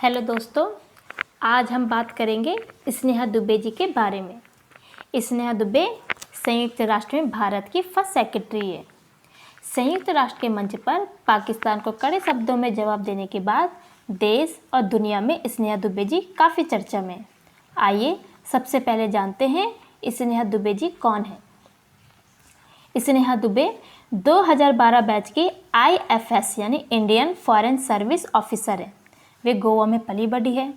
Hello दोस्तों, आज हम बात करेंगे स्नेहा दुबे जी के बारे में। स्नेहा दुबे संयुक्त राष्ट्र में भारत की फर्स्ट सेक्रेटरी है। संयुक्त राष्ट्र के मंच पर पाकिस्तान को कड़े शब्दों में जवाब देने के बाद देश और दुनिया में स्नेहा दुबे जी काफ़ी चर्चा में। आइए सबसे पहले जानते हैं स्नेहा दुबे जी कौन है। स्नेहा दुबे 2012 बैच की IFS यानी इंडियन फॉरेन सर्विस ऑफिसर है। वे गोवा में पली बढ़ी है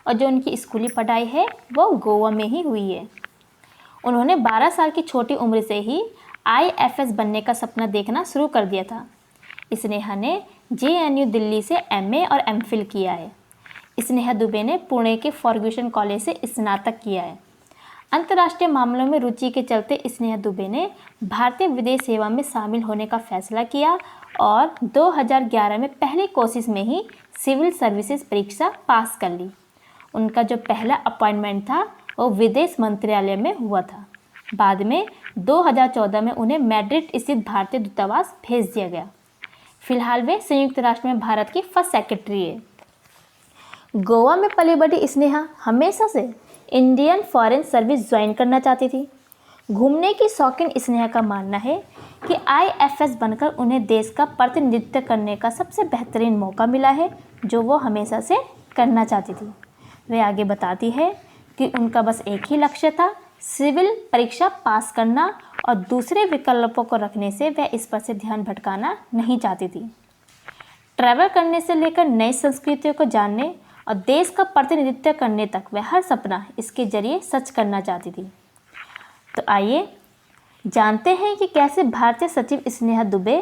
और जो उनकी स्कूली पढ़ाई है वो गोवा में ही हुई है। उन्होंने 12 साल की छोटी उम्र से ही IFS बनने का सपना देखना शुरू कर दिया था। स्नेहा ने JNU दिल्ली से MA और MPhil किया है। स्नेहा दुबे ने पुणे के फर्ग्यूसन कॉलेज से स्नातक किया है। अंतर्राष्ट्रीय मामलों में रुचि के चलते स्नेहा दुबे ने भारतीय विदेश सेवा में शामिल होने का फैसला किया और 2011 में पहली कोशिश में ही सिविल सर्विसेज परीक्षा पास कर ली। उनका जो पहला अपॉइंटमेंट था वो विदेश मंत्रालय में हुआ था। बाद में 2014 में उन्हें मैड्रिड स्थित भारतीय दूतावास भेज दिया गया। फिलहाल वे संयुक्त राष्ट्र में भारत की फर्स्ट सेक्रेटरी है। गोवा में पली बढ़ी स्नेहा हमेशा से इंडियन फॉरेन सर्विस ज्वाइन करना चाहती थी। घूमने की शौकीन स्नेहा का मानना है कि IFS बनकर उन्हें देश का प्रतिनिधित्व करने का सबसे बेहतरीन मौका मिला है जो वो हमेशा से करना चाहती थी। वे आगे बताती है कि उनका बस एक ही लक्ष्य था, सिविल परीक्षा पास करना, और दूसरे विकल्पों को रखने से वह इस पर से ध्यान भटकाना नहीं चाहती थी। ट्रैवल करने से लेकर नई संस्कृतियों को जानने और देश का प्रतिनिधित्व करने तक वह हर सपना इसके जरिए सच करना चाहती थी। तो आइए जानते हैं कि कैसे भारतीय सचिव स्नेहा दुबे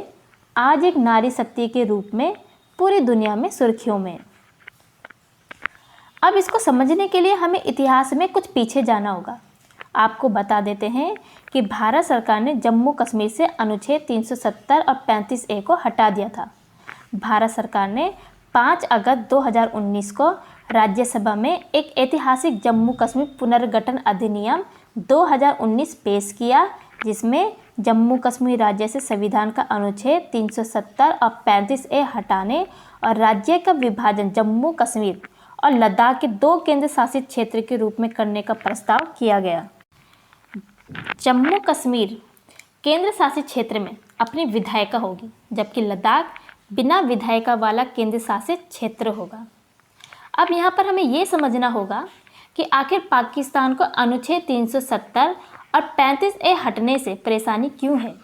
आज एक नारी शक्ति के रूप में पूरी दुनिया में सुर्खियों में। अब इसको समझने के लिए हमें इतिहास में कुछ पीछे जाना होगा। आपको बता देते हैं कि भारत सरकार ने जम्मू कश्मीर से अनुच्छेद 370 और 35A को हटा दिया था। भारत सरकार ने 5 अगस्त 2019 को राज्यसभा में एक ऐतिहासिक जम्मू कश्मीर पुनर्गठन अधिनियम 2019 पेश किया, जिसमें जम्मू कश्मीर राज्य से संविधान का अनुच्छेद 370 और 35A हटाने और राज्य का विभाजन जम्मू कश्मीर और लद्दाख के 2 केंद्र शासित क्षेत्र के रूप में करने का प्रस्ताव किया गया। जम्मू कश्मीर केंद्र शासित क्षेत्र में अपनी विधायिका होगी, जबकि लद्दाख बिना विधायिका वाला केंद्र शासित क्षेत्र होगा। अब यहाँ पर हमें ये समझना होगा कि आखिर पाकिस्तान को अनुच्छेद 370 और 35A हटने से परेशानी क्यों है।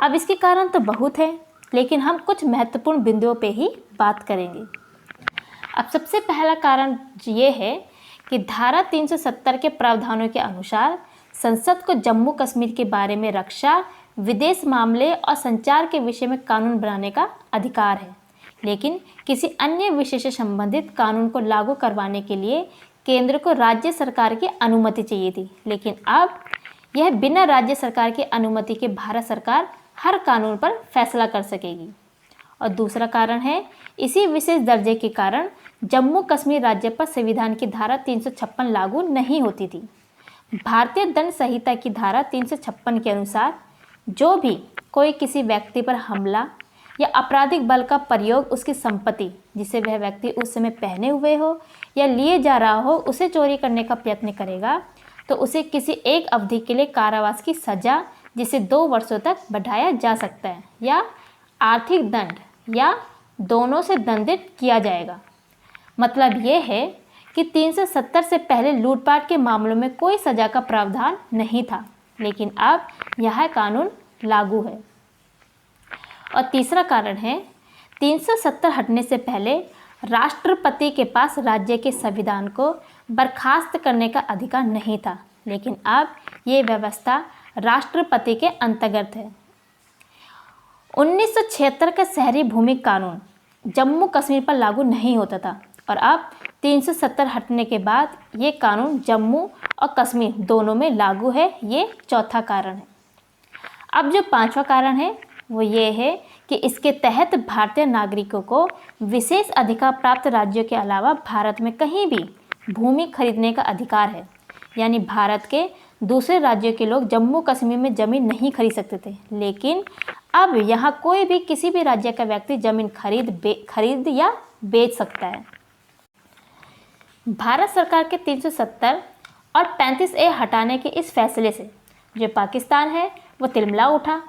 अब इसके कारण तो बहुत है, लेकिन हम कुछ महत्वपूर्ण बिंदुओं पे ही बात करेंगे। अब सबसे पहला कारण ये है कि धारा 370 के प्रावधानों के अनुसार संसद को जम्मू कश्मीर के बारे में रक्षा, विदेश मामले और संचार के विषय में कानून बनाने का अधिकार है, लेकिन किसी अन्य विषय से संबंधित कानून को लागू करवाने के लिए केंद्र को राज्य सरकार की अनुमति चाहिए थी। लेकिन अब यह बिना राज्य सरकार की अनुमति के भारत सरकार हर कानून पर फैसला कर सकेगी। और दूसरा कारण है, इसी विशेष दर्जे के कारण जम्मू कश्मीर राज्य पर संविधान की धारा 356 लागू नहीं होती थी। भारतीय दंड संहिता की धारा 356 के अनुसार जो भी कोई किसी व्यक्ति पर हमला या आपराधिक बल का प्रयोग उसकी संपत्ति, जिसे वह व्यक्ति उस समय पहने हुए हो या लिए जा रहा हो, उसे चोरी करने का प्रयत्न करेगा तो उसे किसी एक अवधि के लिए कारावास की सजा, जिसे 2 वर्षों तक बढ़ाया जा सकता है, या आर्थिक दंड, या दोनों से दंडित किया जाएगा। मतलब ये है कि 370 से पहले लूटपाट के मामलों में कोई सजा का प्रावधान नहीं था, लेकिन अब यह कानून लागू है। और तीसरा कारण है, 370 हटने से पहले राष्ट्रपति के पास राज्य के संविधान को बर्खास्त करने का अधिकार नहीं था, लेकिन अब ये व्यवस्था राष्ट्रपति के अंतर्गत है। 1976 का शहरी भूमि कानून जम्मू कश्मीर पर लागू नहीं होता था और अब 370 हटने के बाद ये कानून जम्मू और कश्मीर दोनों में लागू है। ये चौथा कारण है। अब जो 5वां कारण है वो ये है कि इसके तहत भारतीय नागरिकों को विशेष अधिकार प्राप्त राज्यों के अलावा भारत में कहीं भी भूमि खरीदने का अधिकार है। यानी भारत के दूसरे राज्यों के लोग जम्मू कश्मीर में ज़मीन नहीं खरीद सकते थे, लेकिन अब यहाँ कोई भी किसी भी राज्य का व्यक्ति ज़मीन खरीद या बेच सकता है। भारत सरकार के 370 और 35A हटाने के इस फैसले से जो पाकिस्तान है वो तिलमिला उठा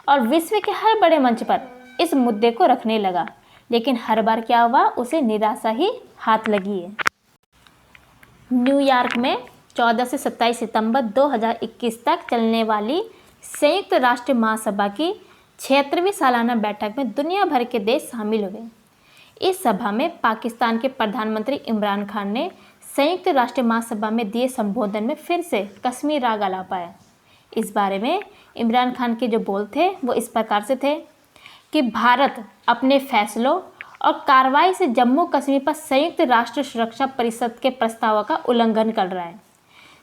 और विश्व के हर बड़े मंच पर इस मुद्दे को रखने लगा, लेकिन हर बार क्या हुआ, उसे निराशा ही हाथ लगी है। न्यूयॉर्क में 14 से 27 सितंबर 2021 तक चलने वाली संयुक्त राष्ट्र महासभा की 76वीं सालाना बैठक में दुनिया भर के देश शामिल हो गए। इस सभा में पाकिस्तान के प्रधानमंत्री इमरान खान ने संयुक्त राष्ट्र महासभा में दिए संबोधन में फिर से कश्मीर राग आलापा है। इस बारे में इमरान खान के जो बोल थे वो इस प्रकार से थे कि भारत अपने फैसलों और कार्रवाई से जम्मू कश्मीर पर संयुक्त राष्ट्र सुरक्षा परिषद के प्रस्तावों का उल्लंघन कर रहा है।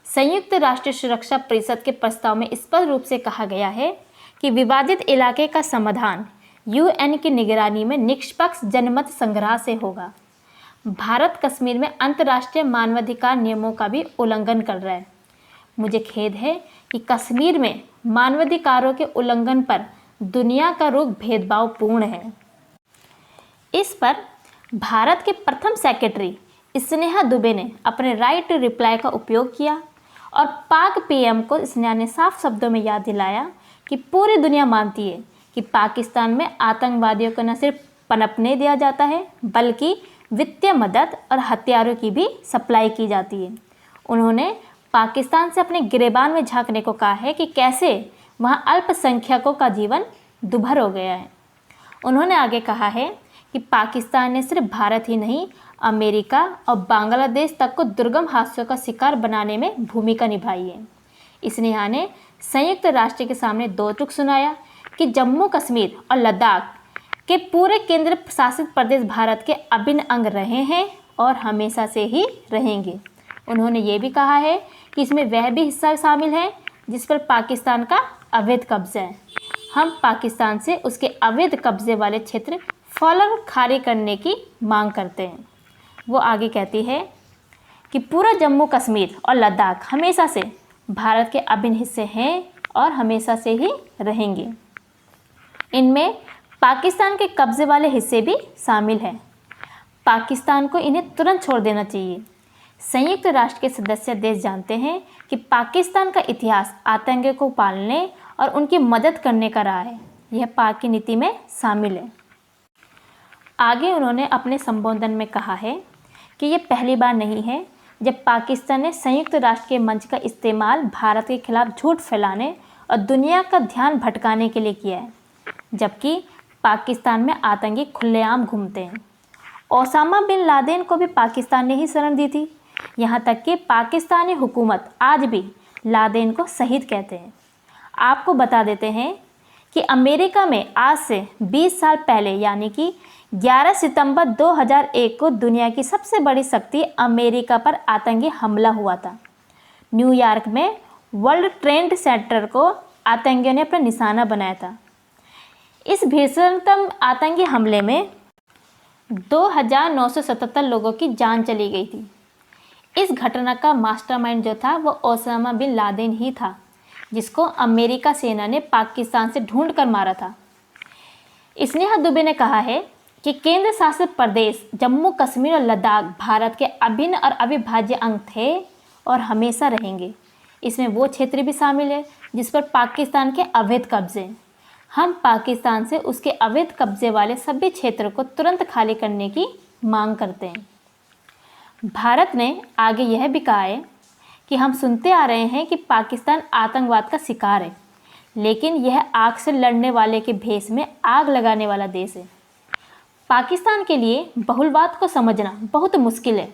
संयुक्त राष्ट्र सुरक्षा परिषद के प्रस्ताव में स्पष्ट रूप से कहा गया है कि विवादित इलाके का समाधान यूएन की निगरानी में निष्पक्ष जनमत संग्रह से होगा। भारत कश्मीर में अंतर्राष्ट्रीय मानवाधिकार नियमों का भी उल्लंघन कर रहा है। मुझे खेद है कि कश्मीर में मानवाधिकारों के उल्लंघन पर दुनिया का रुख भेदभावपूर्ण है। इस पर भारत के प्रथम सेक्रेटरी स्नेहा दुबे ने अपने राइट टू रिप्लाई का उपयोग किया और पाक पीएम को स्नेहा ने साफ शब्दों में याद दिलाया कि पूरी दुनिया मानती है कि पाकिस्तान में आतंकवादियों को न सिर्फ पनपने दिया जाता है बल्कि वित्तीय मदद और हथियारों की भी सप्लाई की जाती है। उन्होंने पाकिस्तान से अपने गिरेबान में झांकने को कहा है कि कैसे वहाँ अल्पसंख्यकों का जीवन दुभर हो गया है। उन्होंने आगे कहा है कि पाकिस्तान ने सिर्फ भारत ही नहीं, अमेरिका और बांग्लादेश तक को दुर्गम हादसों का शिकार बनाने में भूमिका निभाई है। स्नेहा ने संयुक्त राष्ट्र के सामने दो टूक सुनाया कि जम्मू कश्मीर और लद्दाख के पूरे केंद्र शासित प्रदेश भारत के अभिन्न अंग रहे हैं और हमेशा से ही रहेंगे। उन्होंने ये भी कहा है कि इसमें वह भी हिस्सा शामिल है जिस पर पाकिस्तान का अवैध कब्जा है। हम पाकिस्तान से उसके अवैध कब्जे वाले क्षेत्र फौरन खाली करने की मांग करते हैं। वो आगे कहती है कि पूरा जम्मू कश्मीर और लद्दाख हमेशा से भारत के अभिन्न हिस्से हैं और हमेशा से ही रहेंगे। इनमें पाकिस्तान के कब्जे वाले हिस्से भी शामिल हैं। पाकिस्तान को इन्हें तुरंत छोड़ देना चाहिए। संयुक्त राष्ट्र के सदस्य देश जानते हैं कि पाकिस्तान का इतिहास आतंकियों को पालने और उनकी मदद करने का रहा है। यह पाक की नीति में शामिल है। आगे उन्होंने अपने संबोधन में कहा है कि यह पहली बार नहीं है जब पाकिस्तान ने संयुक्त राष्ट्र के मंच का इस्तेमाल भारत के खिलाफ झूठ फैलाने और दुनिया का ध्यान भटकाने के लिए किया है, जबकि पाकिस्तान में आतंकी खुलेआम घूमते हैं। ओसामा बिन लादेन को भी पाकिस्तान ने ही शरण दी थी। यहाँ तक कि पाकिस्तानी हुकूमत आज भी लादेन को शहीद कहते हैं। आपको बता देते हैं कि अमेरिका में आज से 20 साल पहले यानी कि 11 सितंबर 2001 को दुनिया की सबसे बड़ी शक्ति अमेरिका पर आतंकी हमला हुआ था। न्यूयॉर्क में वर्ल्ड ट्रेड सेंटर को आतंकियों ने अपना निशाना बनाया था। इस भीषणतम आतंकी हमले में 2977 लोगों की जान चली गई थी। इस घटना का मास्टरमाइंड जो था वो ओसामा बिन लादेन ही था, जिसको अमेरिका सेना ने पाकिस्तान से ढूंढ कर मारा था। स्नेहा दुबे ने कहा है कि केंद्र शासित प्रदेश जम्मू कश्मीर और लद्दाख भारत के अभिन्न और अविभाज्य अंग थे और हमेशा रहेंगे। इसमें वो क्षेत्र भी शामिल है जिस पर पाकिस्तान के अवैध कब्जे। हम पाकिस्तान से उसके अवैध कब्जे वाले सभी क्षेत्रों को तुरंत खाली करने की मांग करते हैं। भारत ने आगे यह भी कहा है कि हम सुनते आ रहे हैं कि पाकिस्तान आतंकवाद का शिकार है, लेकिन यह आग से लड़ने वाले के भेष में आग लगाने वाला देश है। पाकिस्तान के लिए बहुलवाद को समझना बहुत मुश्किल है,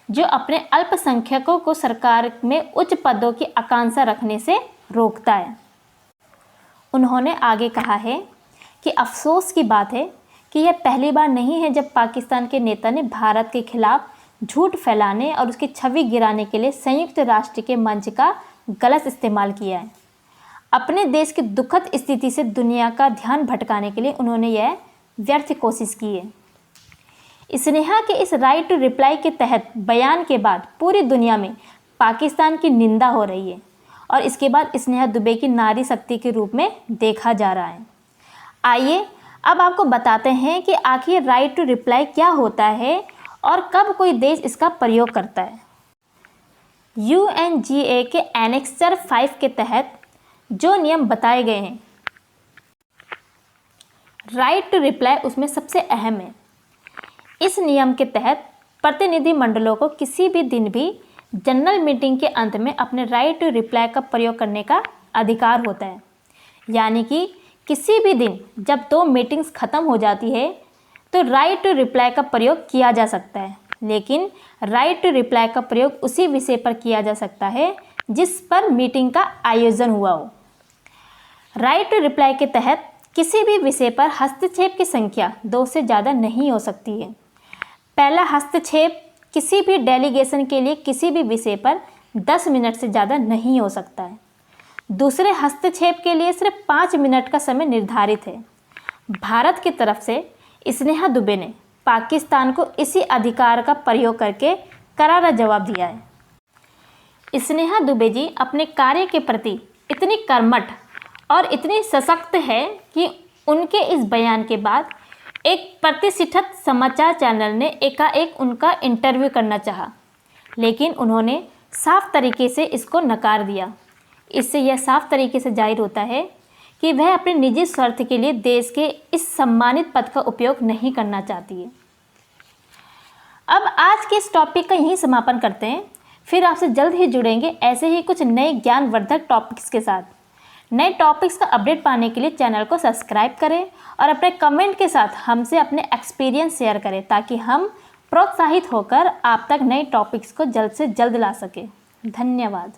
जो अपने अल्पसंख्यकों को सरकार में उच्च पदों की आकांक्षा रखने से रोकता है। उन्होंने आगे कहा है कि अफसोस की बात है कि यह पहली बार नहीं है जब पाकिस्तान के नेता ने भारत के खिलाफ झूठ फैलाने और उसकी छवि गिराने के लिए संयुक्त राष्ट्र के मंच का गलत इस्तेमाल किया है। अपने देश की दुखद स्थिति से दुनिया का ध्यान भटकाने के लिए उन्होंने यह व्यर्थ कोशिश की है। स्नेहा के इस राइट टू रिप्लाई के तहत बयान के बाद पूरी दुनिया में पाकिस्तान की निंदा हो रही है और इसके बाद स्नेहा दुबे की नारी शक्ति के रूप में देखा जा रहा है। आइए अब आपको बताते हैं कि आखिर राइट टू रिप्लाई क्या होता है और कब कोई देश इसका प्रयोग करता है। UNGA के एनेक्सर 5 के तहत जो नियम बताए गए हैं, राइट टू रिप्लाई उसमें सबसे अहम है। इस नियम के तहत प्रतिनिधि मंडलों को किसी भी दिन भी जनरल मीटिंग के अंत में अपने राइट टू रिप्लाई का प्रयोग करने का अधिकार होता है। यानी कि किसी भी दिन जब 2 मीटिंग्स ख़त्म हो जाती है तो राइट टू रिप्लाई का प्रयोग किया जा सकता है, लेकिन राइट टू रिप्लाई का प्रयोग उसी विषय पर किया जा सकता है जिस पर मीटिंग का आयोजन हुआ हो। राइट टू रिप्लाई के तहत किसी भी विषय पर हस्तक्षेप की संख्या 2 से ज़्यादा नहीं हो सकती है। पहला हस्तक्षेप किसी भी डेलीगेशन के लिए किसी भी विषय पर 10 मिनट से ज़्यादा नहीं हो सकता है। दूसरे हस्तक्षेप के लिए सिर्फ 5 मिनट का समय निर्धारित है। भारत की तरफ से स्नेहा दुबे ने पाकिस्तान को इसी अधिकार का प्रयोग करके करारा जवाब दिया है। स्नेहा दुबे जी अपने कार्य के प्रति इतनी कर्मठ और इतनी सशक्त है कि उनके इस बयान के बाद एक प्रतिष्ठित समाचार चैनल ने एकाएक उनका इंटरव्यू करना चाहा, लेकिन उन्होंने साफ तरीके से इसको नकार दिया। इससे यह साफ तरीके से जाहिर होता है कि वह अपने निजी स्वार्थ के लिए देश के इस सम्मानित पद का उपयोग नहीं करना चाहती है। अब आज के इस टॉपिक का यहीं समापन करते हैं। फिर आपसे जल्द ही जुड़ेंगे ऐसे ही कुछ नए ज्ञानवर्धक टॉपिक्स के साथ। नए टॉपिक्स का अपडेट पाने के लिए चैनल को सब्सक्राइब करें और अपने कमेंट के साथ हमसे अपने एक्सपीरियंस शेयर करें, ताकि हम प्रोत्साहित होकर आप तक नए टॉपिक्स को जल्द से जल्द ला सकें। धन्यवाद।